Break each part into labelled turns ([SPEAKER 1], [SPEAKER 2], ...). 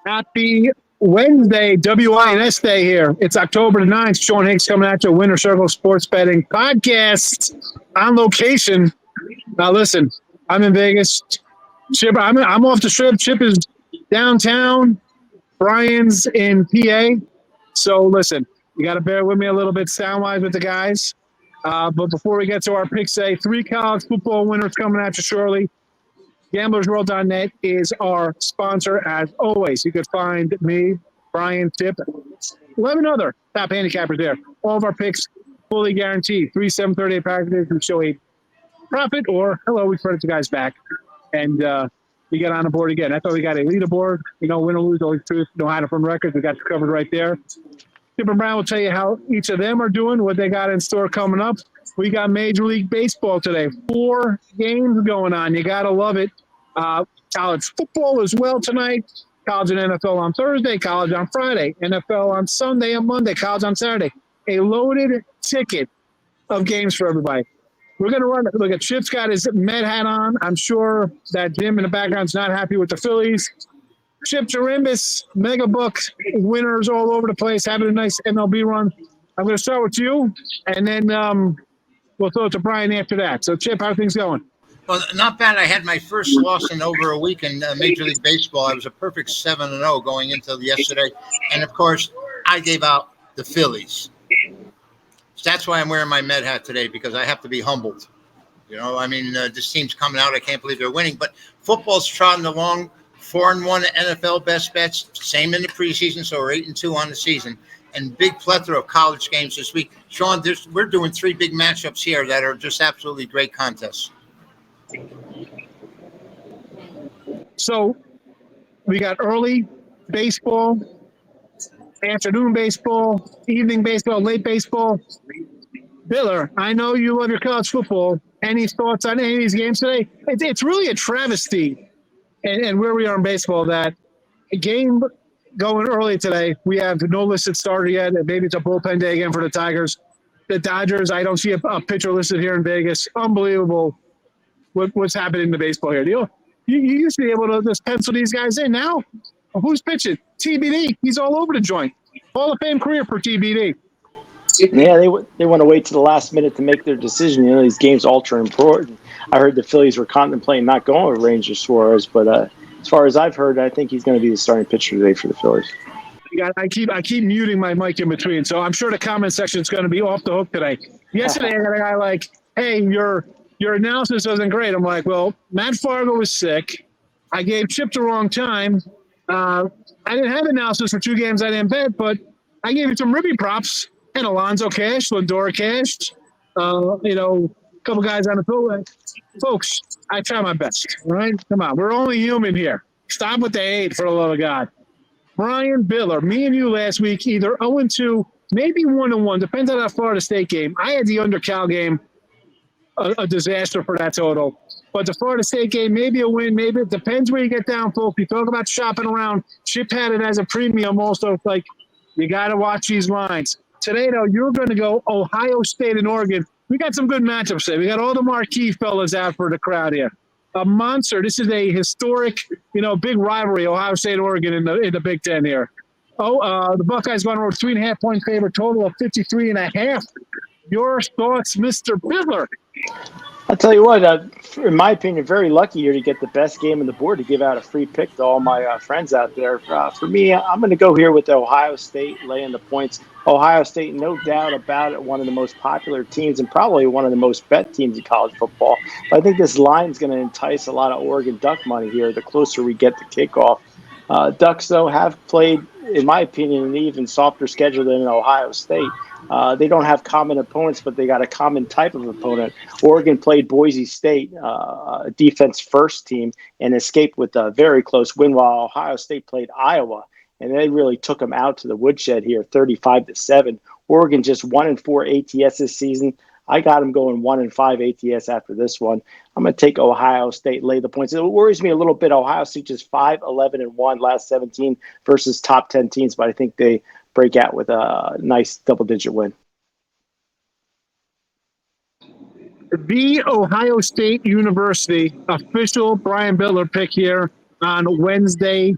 [SPEAKER 1] Happy Wednesday, WINS Day here. It's October the 9th. Sean Higgs coming at you, Winner Circle Sports Betting Podcast on location. Now, listen, I'm in Vegas. Chip, I'm off the strip. Chip is downtown. Brian's in PA. So, listen, you got to bear with me a little bit sound-wise with the guys. But before we get to our picks, say 3 college football winners coming at you shortly. gamblersWORLD.net is our sponsor, as always. You can find me, Brian, Tip, 11 other top handicappers there. All of our picks fully guaranteed. 3 738 packages. We show a profit or, hello, we credit the guys back. And we get on the board again. I thought we got a leaderboard. Win or lose, always truth, no hiding from records. We got you covered right there. Tip and Brian will tell you how each of them are doing, what they got in store coming up. We got Major League Baseball today. 4 games going on. You got to love it. College football as well tonight. College and NFL on Thursday. College on Friday. NFL on Sunday and Monday. College on Saturday. A loaded ticket of games for everybody. We're going to run. Look at Chip's got his Met hat on. I'm sure that Jim in the background's not happy with the Phillies. Chip Chirimbes, mega book winners all over the place, having a nice MLB run. I'm going to start with you, and then we'll throw it to Brian after that. So, Chip, how are things going?
[SPEAKER 2] Well, not bad. I had my first loss in over a week in Major League Baseball. I was a perfect 7-0 going into yesterday. And, of course, I gave out the Phillies. So that's why I'm wearing my Met hat today, because I have to be humbled. This team's coming out. I can't believe they're winning. But football's trotting along. 4-1 NFL best bets. Same in the preseason, so we're 8-2 on the season. And big plethora of college games this week. Sean, we're doing 3 big matchups here that are just absolutely great contests.
[SPEAKER 1] So we got early baseball, afternoon baseball, evening baseball, late baseball. Bitler, I know you love your college football. Any thoughts on any of these games today? It's really a travesty, and where we are in baseball, that a game going early today, we have no listed starter yet, and maybe it's a bullpen day again for the Tigers. The Dodgers, I don't see a pitcher listed here in Vegas. Unbelievable what's happening in the baseball here. You used to be able to just pencil these guys in. Now, who's pitching? TBD. He's all over the joint. Hall of Fame career for TBD.
[SPEAKER 3] Yeah, they want to wait to the last minute to make their decision. These games ultra important. I heard the Phillies were contemplating not going with Ranger Suarez, but as far as I've heard, I think he's going to be the starting pitcher today for the Phillies.
[SPEAKER 1] I keep muting my mic in between, so I'm sure the comment section is going to be off the hook today. Yesterday, I got a guy like, hey, your analysis wasn't great. I'm like, well, Matt Fargo was sick. I gave Chip the wrong time. I didn't have analysis for 2 games I didn't bet, but I gave you some ribby props. And Alonzo cashed, Lindor cashed, a couple guys on the field. Folks, I try my best, all right? Come on, we're only human here. Stop with the hate, for the love of God. Brian Bitler, me and you last week, either 0-2, maybe 1-1, depends on that Florida State game. I had the under Cal game, a disaster for that total. But the Florida State game, maybe a win, maybe it depends where you get down, folks. You talk about shopping around. Chip had it as a premium also. Like, you got to watch these lines. Today, though, you're going to go Ohio State and Oregon. We got some good matchups today. We got all the marquee fellas out for the crowd here. A monster. This is a historic, big rivalry, Ohio State and Oregon in the Big Ten here. The Buckeyes going over 3.5-point favorite, total of 53.5. Your thoughts, Mr. Bitler?
[SPEAKER 3] I'll tell you what, in my opinion, very lucky here to get the best game on the board to give out a free pick to all my friends out there. For me, I'm going to go here with Ohio State laying the points. Ohio State, no doubt about it, one of the most popular teams and probably one of the most bet teams in college football. But I think this line is going to entice a lot of Oregon Duck money here the closer we get to kickoff. Ducks, though, have played, in my opinion, an even softer schedule than Ohio State. They don't have common opponents, but they got a common type of opponent. Oregon played Boise State, a defense-first team, and escaped with a very close win, while Ohio State played Iowa, and they really took them out to the woodshed here, 35-7. Oregon just 1-4 ATS this season. I got them going 1-5 ATS after this one. I'm going to take Ohio State, lay the points. It worries me a little bit. Ohio State just 5-11-1 last 17 versus top 10 teams, but I think they break out with a nice double-digit win.
[SPEAKER 1] The Ohio State University official Brian Bitler pick here. on Wednesday,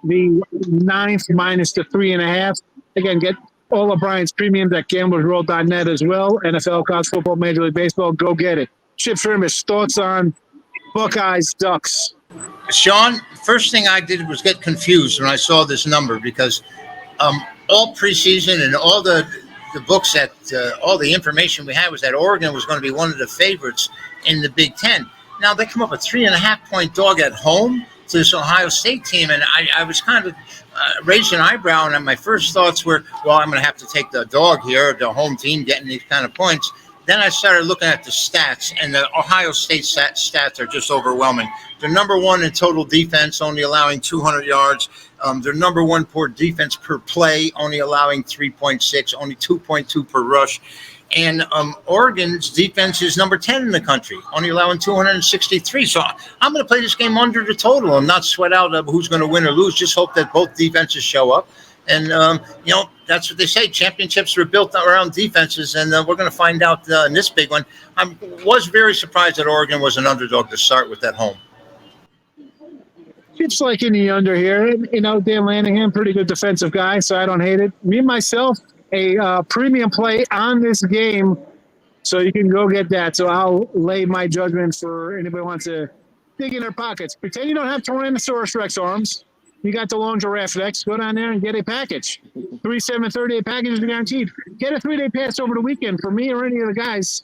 [SPEAKER 1] the 9th, minus the 3.5. Again, get all of Brian's premiums at gamblersworld.net as well. NFL, college football, Major League Baseball, go get it. Chip Chirimbes, thoughts on Buckeyes, Ducks?
[SPEAKER 2] Sean, first thing I did was get confused when I saw this number because all preseason and all the books that all the information we had was that Oregon was going to be one of the favorites in the Big Ten. Now they come up a 3.5-point dog at home to this Ohio State team, and I was kind of raised an eyebrow, and my first thoughts were, well, I'm going to have to take the dog here, the home team getting these kind of points. Then I started looking at the stats, and the Ohio State stats are just overwhelming. They're number one in total defense, only allowing 200 yards. They're number one for defense per play, only allowing 3.6, only 2.2 per rush. And Oregon's defense is number 10 in the country, only allowing 263. So I'm going to play this game under the total and not sweat out who's going to win or lose. Just hope that both defenses show up. And, that's what they say. Championships are built around defenses, and we're going to find out in this big one. I was very surprised that Oregon was an underdog to start with at home.
[SPEAKER 1] It's like in the under here. Dan Lanahan, pretty good defensive guy, so I don't hate it. Me, myself, a premium play on this game, so you can go get that. So I'll lay my judgment for anybody who wants to dig in their pockets. Pretend you don't have Tyrannosaurus Rex arms. You got the Lone Giraffe Next. Go down there and get a package. 3, 7, 38 packages are guaranteed. Get a 3-day pass over the weekend for me or any of the guys.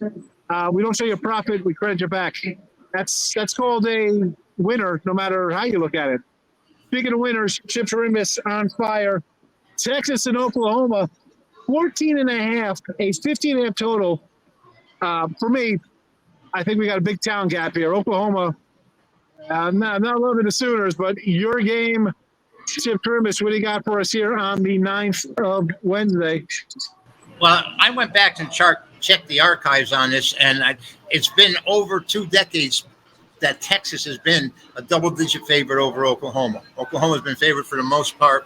[SPEAKER 1] We don't show you a profit. We credit you back. That's called a winner, no matter how you look at it. Speaking of winners, Chip Chirimbes on fire. Texas and Oklahoma, 14.5, a 15.5 total. For me, I think we got a big town gap here. Oklahoma, not loving the Sooners, but your game, Chip Chirimbes, what do you got for us here on the 9th of Wednesday?
[SPEAKER 2] Well, I went back and checked the archives on this, and it's been over 2 decades that Texas has been a double-digit favorite over Oklahoma. Oklahoma's been favored for the most part.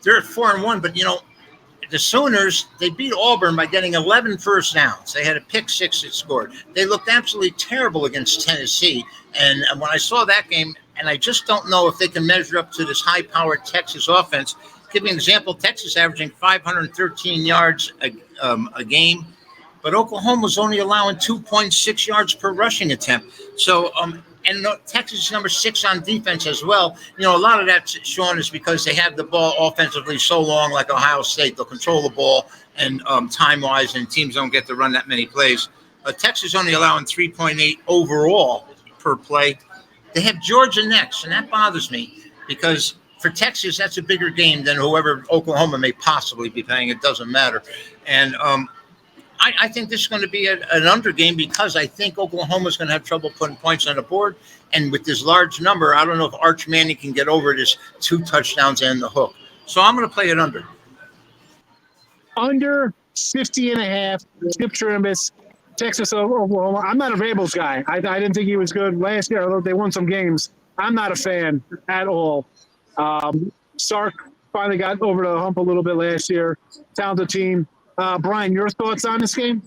[SPEAKER 2] They're at 4-1, but the Sooners, they beat Auburn by getting 11 first downs. They had a pick six that scored. They looked absolutely terrible against Tennessee. And when I saw that game, and I just don't know if they can measure up to this high-powered Texas offense. Give me an example. Texas averaging 513 yards a game, but Oklahoma's only allowing 2.6 yards per rushing attempt. So, and Texas is number 6 on defense as well. A lot of that, Sean, is because they have the ball offensively so long, like Ohio State. They'll control the ball and time-wise, and teams don't get to run that many plays. Texas only allowing 3.8 overall per play. They have Georgia next, and that bothers me because for Texas, that's a bigger game than whoever Oklahoma may possibly be playing. It doesn't matter. And I think this is going to be an under game because I think Oklahoma is going to have trouble putting points on the board. And with this large number, I don't know if Arch Manning can get over this 2 touchdowns and the hook. So I'm going to play it under.
[SPEAKER 1] Under 50.5, Chip Chirimbes, Texas, Oklahoma. I'm not a Vrabel's guy. I didn't think he was good last year, although they won some games. I'm not a fan at all. Sark finally got over the hump a little bit last year. Talented team. Brian, your thoughts on this game?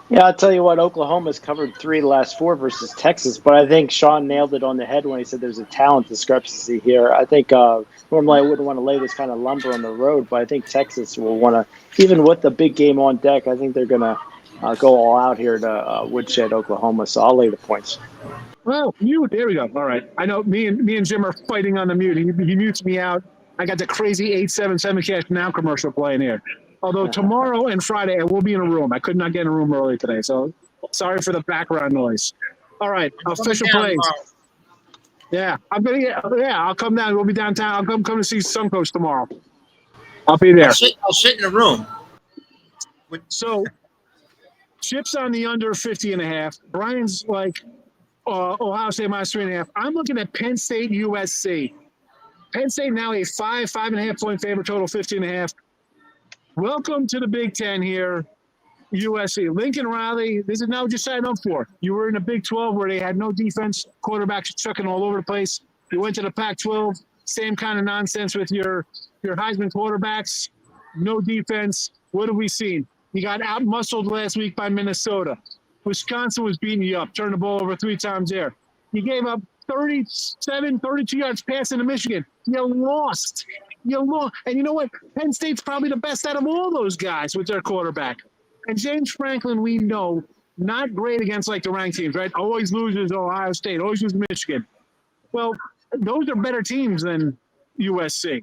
[SPEAKER 3] Yeah, I'll tell you what, Oklahoma's covered 3 of the last 4 versus Texas, but I think Sean nailed it on the head when he said there's a talent discrepancy here. I think normally I wouldn't want to lay this kind of lumber on the road, but I think Texas will want to, even with the big game on deck, I think they're going to go all out here to woodshed Oklahoma, so I'll lay the points.
[SPEAKER 1] Well, mute. There we go. All right. I know me and Jim are fighting on the mute. He mutes me out. I got the crazy 877 Cash Now commercial playing here. Although tomorrow and Friday I will be in a room. I could not get in a room early today, so sorry for the background noise. All right, official plays. Yeah, I'll come down. We'll be downtown. I'll come to see Suncoast tomorrow. I'll be there.
[SPEAKER 2] I'll sit in the room.
[SPEAKER 1] So, Chip's on the under 50.5. Brian's like Ohio State minus 3.5. I'm looking at Penn State USC. Penn State now a 5.5 point favorite, total 50.5. Welcome to the Big Ten here, USC. Lincoln Riley, this is now what you signed up for. You were in the Big 12 where they had no defense, quarterbacks chucking all over the place. You went to the Pac-12, same kind of nonsense with your Heisman quarterbacks, no defense. What have we seen? You got out-muscled last week by Minnesota. Wisconsin was beating you up, turned the ball over 3 times there. You gave up 37, 32 yards passing to Michigan. You lost. And you know what? Penn State's probably the best out of all those guys with their quarterback. And James Franklin, we know, not great against like the ranked teams, right? Always loses Ohio State, always loses Michigan. Well, those are better teams than USC.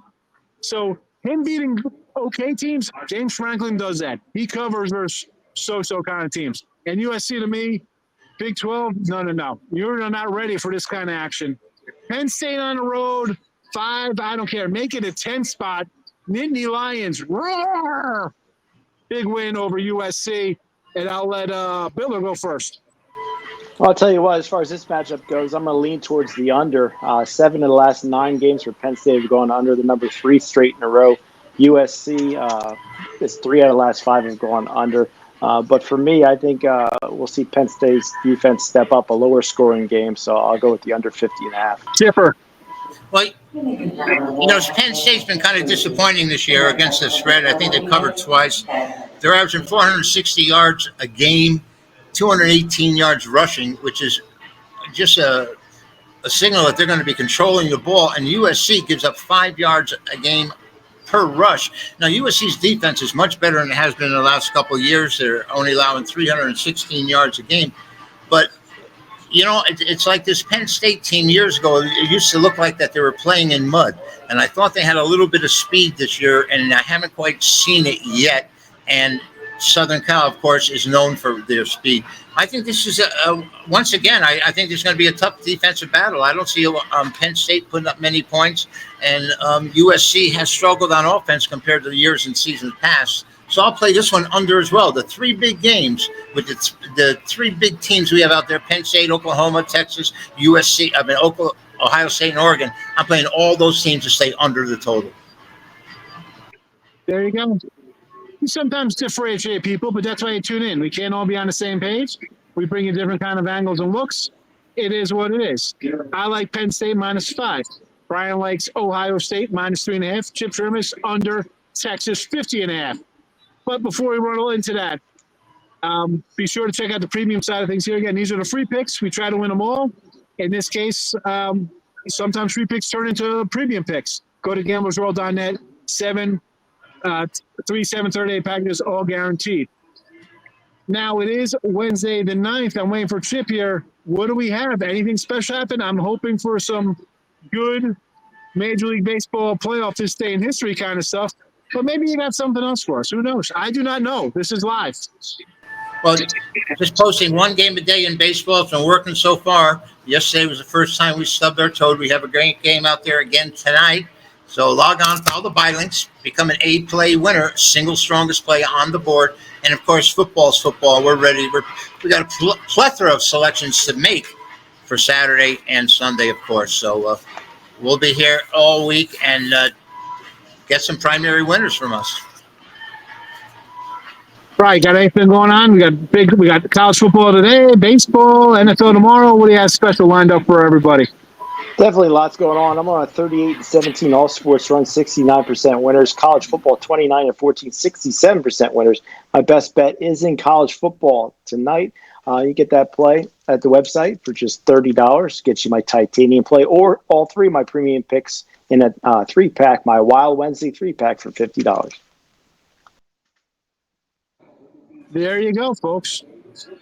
[SPEAKER 1] So him beating okay teams, James Franklin does that. He covers versus so-so kind of teams. And USC to me, Big 12, no. You're not ready for this kind of action. Penn State on the road, 5, I don't care. Make it a 10 spot. Nittany Lions, roar! Big win over USC. And I'll let Bitler go first.
[SPEAKER 3] Well, I'll tell you what, as far as this matchup goes, I'm going to lean towards the under. 7 of the last 9 games for Penn State have gone under, the number 3 straight in a row. USC is 3 out of the last 5 have gone under. But for me, I think we'll see Penn State's defense step up, a lower scoring game. So I'll go with the under 50.5.
[SPEAKER 1] Chipper.
[SPEAKER 2] Well, Penn State's been kind of disappointing this year against the spread. I think they've covered twice. They're averaging 460 yards a game, 218 yards rushing, which is just a signal that they're going to be controlling the ball. And USC gives up 5 yards a game per rush. Now, USC's defense is much better than it has been in the last couple of years. They're only allowing 316 yards a game. But, it's like this Penn State team years ago. It used to look like that they were playing in mud. And I thought they had a little bit of speed this year, and I haven't quite seen it yet. And Southern Cal, of course, is known for their speed. I think this is, once again, I think there's going to be a tough defensive battle. I don't see Penn State putting up many points, and USC has struggled on offense compared to the years and seasons past. So I'll play this one under as well. The 3 big games with the 3 big teams we have out there, Penn State, Oklahoma, Texas, USC, Ohio State, and Oregon. I'm playing all those teams to stay under the total.
[SPEAKER 1] There you go. We sometimes differentiate people, but that's why you tune in. We can't all be on the same page. We bring you different kind of angles and looks. It is what it is. I like Penn State -5. Brian likes Ohio State -3.5. Chip Chirimbes under Texas 50.5. But before we run into that, be sure to check out the premium side of things here. Again, these are the free picks. We try to win them all. In this case, sometimes free picks turn into premium picks. Go to gamblersworld.net. 738 packages, all guaranteed. Now it is Wednesday the 9th. I'm waiting for Chip here. What do we have? Anything special happen? I'm hoping for some good Major League Baseball playoff this day in history kind of stuff. But maybe you got something else for us. Who knows? I do not know. This is live.
[SPEAKER 2] Well, just posting 1 game a day in baseball. It's been working so far. Yesterday was the first time we stubbed our toe. We have a great game out there again tonight. So log on, follow the buy links, become an A-play winner, single strongest play on the board. And, of course, football's football. We're ready. We got a plethora of selections to make for Saturday and Sunday, of course. So we'll be here all week and get some primary winners from us.
[SPEAKER 1] Right, got anything going on? We got college football today, baseball, NFL tomorrow. What do you have special lined up for everybody?
[SPEAKER 3] Definitely lots going on. I'm on a 38-17 all sports run, 69% winners. College football, 29-14, 67% winners. My best bet is in college football tonight. You get that play at the website for just $30. Gets you my titanium play or all 3 of my premium picks in a 3-pack, my Wild Wednesday 3-pack for $50.
[SPEAKER 1] There you go, folks.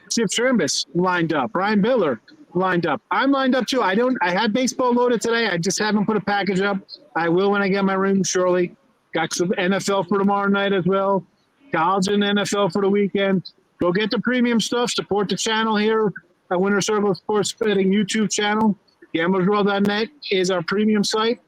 [SPEAKER 1] Chip Chirimbes lined up. Brian Bitler lined up. I'm lined up too. I had baseball loaded today. I just haven't put a package up. I will when I get my room, surely. Got some NFL for tomorrow night as well. College and NFL for the weekend. Go get the premium stuff. Support the channel here at Winner Circle Sports Betting YouTube channel. gamblersworld.net is our premium site.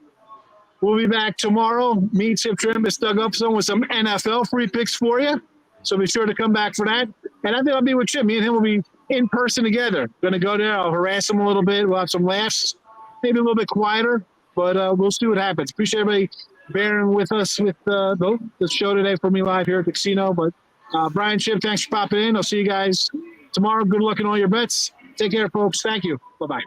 [SPEAKER 1] We'll be back tomorrow. Me, Chip Chirimbes, dug up some with some NFL free picks for you. So be sure to come back for that. And I think I'll be with Chip. Me and him will be in person together. Going to go there. I'll harass him a little bit. We'll have some laughs. Maybe a little bit quieter, but we'll see what happens. Appreciate everybody bearing with us with the show today for me live here at the casino. But Brian, Chip, thanks for popping in. I'll see you guys tomorrow. Good luck in all your bets. Take care, folks. Thank you. Bye-bye.